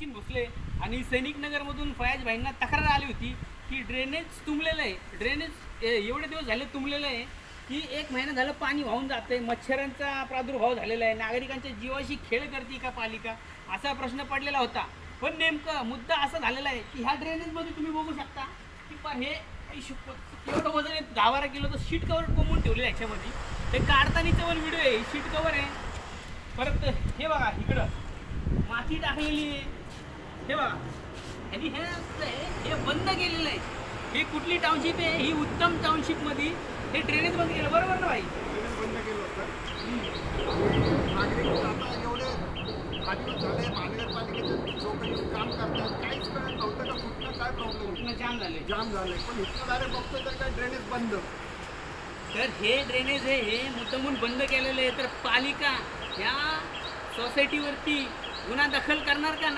सचिन भोसले आणि सैनिक नगरमधून फयाज भाईंना तक्रार आली होती की ड्रेनेज तुंबलेलं आहे. ड्रेनेज एवढे दिवस झाले तुंबलेलं आहे की 1 महिना झालं पाणी वाहून जातंय. मच्छरांचा प्रादुर्भाव झालेला आहे. नागरिकांच्या जीवाशी खेळ करते का पालिका, असा प्रश्न पडलेला होता. पण नेमकं मुद्दा असा झालेला आहे की ह्या ड्रेनेजमध्ये तुम्ही बघू शकता की हे एवढं वजन आहे, 10-12 किलोचं शीट कवर कोंबून ठेवले ह्याच्यामध्ये. हे काढतानीचा पण व्हिडिओ आहे. शीट कवर आहे. परत हे बघा इकडं माती टाकलेली आहे. हे बघा आणि हे बंद केलेलं आहे. ही कुठली टाउनशिप आहे? ही उत्तम टाउनशिपमध्ये हे ड्रेनेज बंद केलं, बरोबर ना भाई? बंद केलं होतं. नागरिक आता एवढे आदिवास झाले, महानगरपालिकेचे लोक येऊन काम करतात, काहीच कळत नव्हतं का कुठलं काय प्रॉब्लेम जाम झाले. जाम झाले. पण इतकं डायरेक्ट बघतो तर काय ड्रेनेज बंद. तर हे ड्रेनेज आहे हे मुद्दामून बंद केलेलं आहे. तर पालिका ह्या सोसायटीवरती गुन्हा दाखल करणार का?